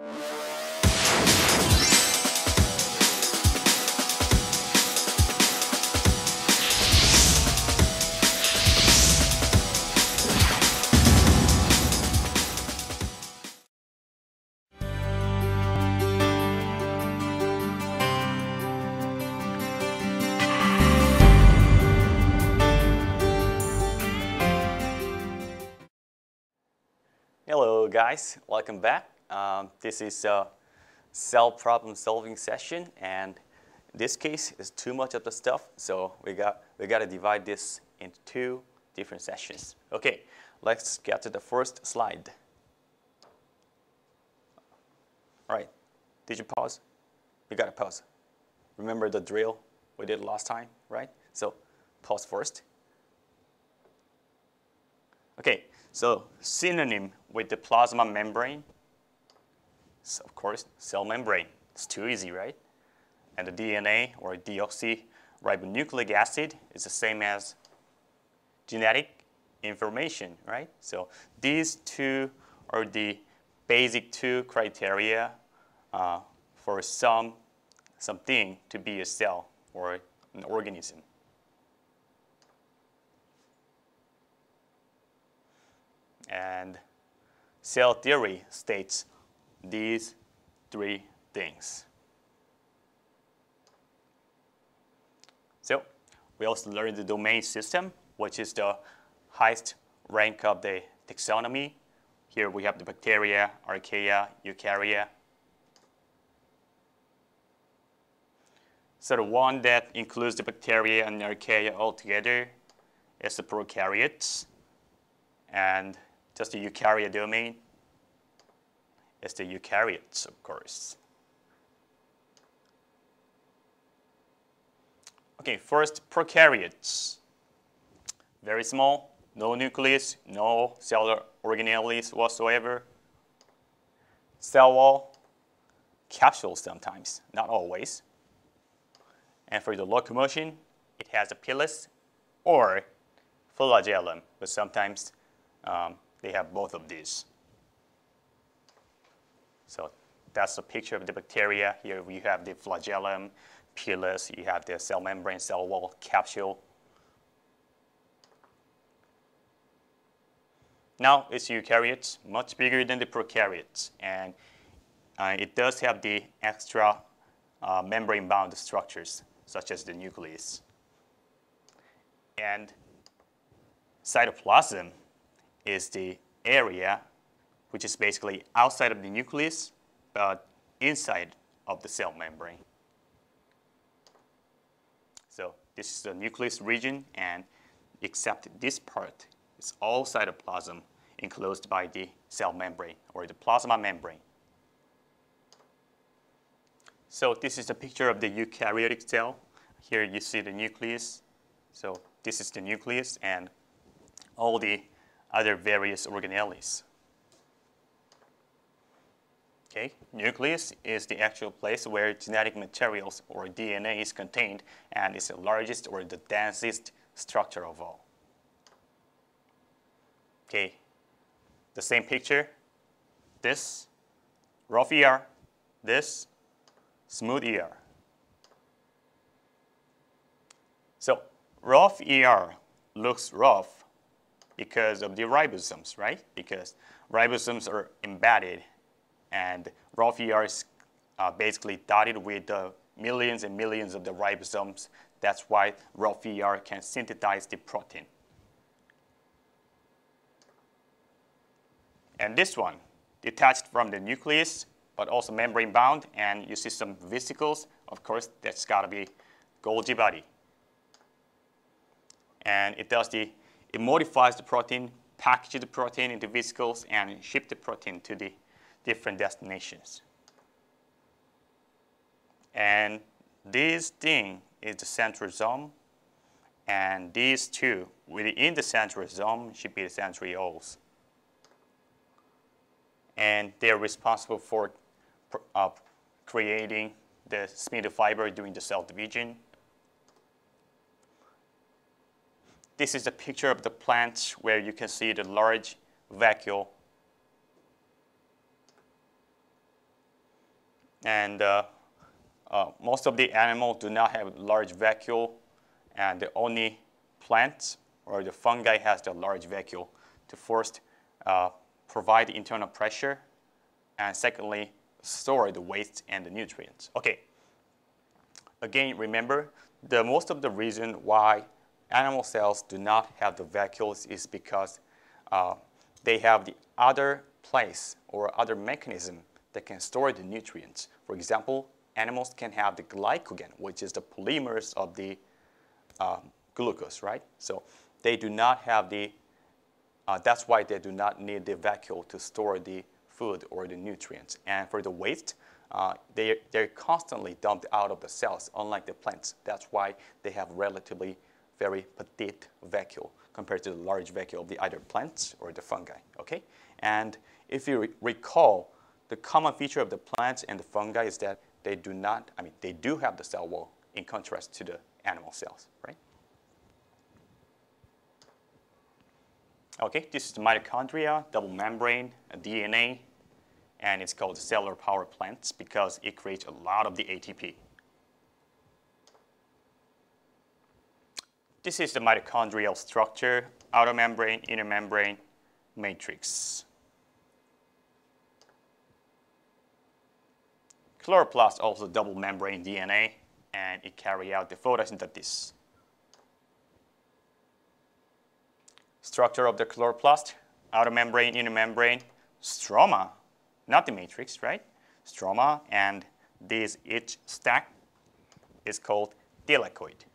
Hello guys, welcome back. This is a cell problem solving session, and in this case is too much of the stuff, so we got to divide this into two different sessions. Okay, let's get to the first slide. All right, did you pause? You got to pause. Remember the drill we did last time, right? So pause first. Okay, so synonym with the plasma membrane is, of course, cell membrane. It's too easy, right? And the DNA, or deoxyribonucleic acid, is the same as genetic information, right? So these two are the basic two criteria for something to be a cell or an organism. And cell theory states these three things. So we also learned the domain system, which is the highest rank of the taxonomy. Here we have the bacteria, archaea, eukarya. So the one that includes the bacteria and archaea all together is the prokaryotes. And just the eukarya domain is the eukaryotes, of course. Okay, first, prokaryotes. Very small, no nucleus, no cellular organelles whatsoever. Cell wall, capsule sometimes, not always. And for the locomotion, it has a pilus or flagellum, but sometimes they have both of these. So that's a picture of the bacteria. Here we have the flagellum, pilus, you have the cell membrane, cell wall, capsule. Now it's eukaryotes, much bigger than the prokaryotes, and it does have the extra membrane-bound structures, such as the nucleus. And cytoplasm is the area which is basically outside of the nucleus, but inside of the cell membrane. So this is the nucleus region, and except this part, it's all cytoplasm enclosed by the cell membrane, or the plasma membrane. So this is a picture of the eukaryotic cell. Here you see the nucleus. So this is the nucleus and all the other various organelles. Okay, nucleus is the actual place where genetic materials or DNA is contained, and it's the largest or the densest structure of all. Okay, the same picture, this rough ER, this smooth ER. So rough ER looks rough because of the ribosomes, right? Because ribosomes are embedded, and rough ER is basically dotted with millions and millions of the ribosomes. That's why rough ER can synthesize the protein. And this one, detached from the nucleus, but also membrane-bound, and you see some vesicles. Of course, that's got to be Golgi body. And it modifies the protein, packages the protein into vesicles, and ship the protein to the different destinations. And this thing is the centrosome, and these two within the centrosome should be the centrioles. And they are responsible for creating the spindle fiber during the cell division. This is a picture of the plant where you can see the large vacuole. And most of the animals do not have large vacuole, and the only plants or the fungi has the large vacuole to first provide the internal pressure, and secondly, store the waste and the nutrients. Okay. Again, remember, most of the reason why animal cells do not have the vacuoles is because they have the other place or other mechanism that can store the nutrients. For example, animals can have the glycogen, which is the polymers of the glucose, right? So they do not have the, that's why they do not need the vacuole to store the food or the nutrients. And for the waste, they're constantly dumped out of the cells, unlike the plants. That's why they have relatively very petite vacuole compared to the large vacuole of the either plants or the fungi, okay? And if you recall, the common feature of the plants and the fungi is that they do not, they do have the cell wall in contrast to the animal cells, right? Okay, this is the mitochondria, double membrane, DNA, and it's called cellular power plants because it creates a lot of the ATP. This is the mitochondrial structure, outer membrane, inner membrane, matrix. Chloroplast also double membrane DNA, and it carries out the photosynthesis. Structure of the chloroplast, outer membrane, inner membrane, stroma, not the matrix, right? Stroma, and this each stack is called thylakoid.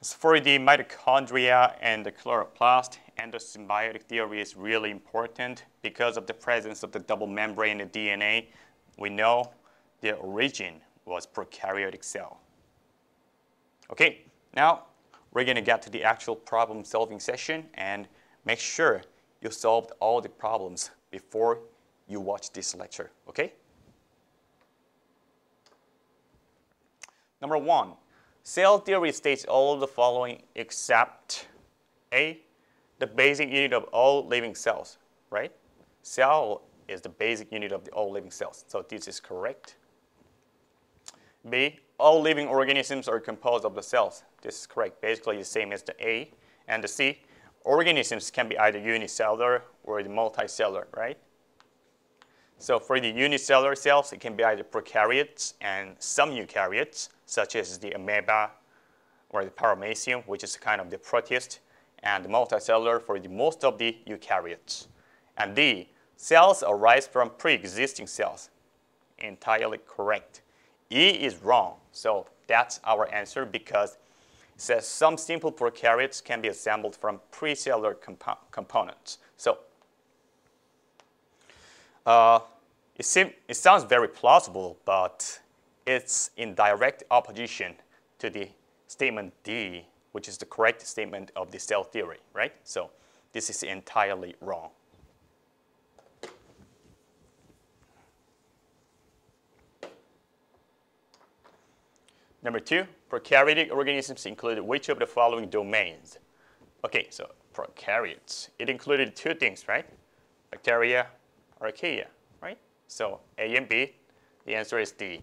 So for the mitochondria and the chloroplast, endosymbiotic theory is really important because of the presence of the double membrane in the DNA. We know the origin was prokaryotic cell. Okay, now we're going to get to the actual problem solving session, and make sure you solved all the problems before you watch this lecture, okay? Number 1, cell theory states all of the following except A, the basic unit of all living cells, right? Cell is the basic unit of all living cells, so this is correct. B, all living organisms are composed of the cells. This is correct, basically the same as the A. And the C, organisms can be either unicellular or the multicellular, right? So for the unicellular cells, it can be either prokaryotes and some eukaryotes, such as the amoeba or the paramecium, which is kind of the proteist, and the multicellular for the most of the eukaryotes. And D, cells arise from pre-existing cells. Entirely correct. E is wrong, so that's our answer because it says some simple prokaryotes can be assembled from pre-cellular components. So it sounds very plausible, but it's in direct opposition to the statement D, which is the correct statement of the cell theory, right? So this is entirely wrong. Number 2, prokaryotic organisms included which of the following domains? Okay, so prokaryotes. It included 2 things, right? Bacteria, archaea, right? So A and B, the answer is D.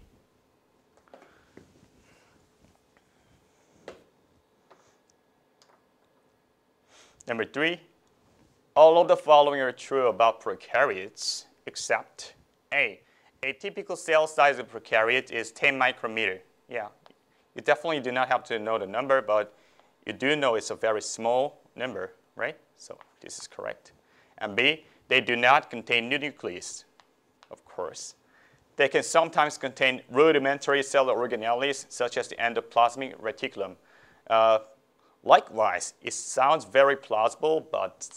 Number 3, all of the following are true about prokaryotes except A. A typical cell size of prokaryote is 10 micrometer. Yeah, you definitely do not have to know the number, but you do know it's a very small number, right? So this is correct. And B, they do not contain nucleus, of course. They can sometimes contain rudimentary cellular organelles, such as the endoplasmic reticulum. Likewise, it sounds very plausible, but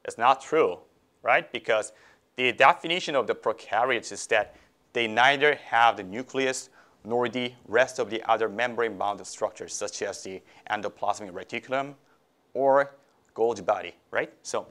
it's not true, right? Because the definition of the prokaryotes is that they neither have the nucleus nor the rest of the other membrane-bound structures, such as the endoplasmic reticulum or Golgi body, right? So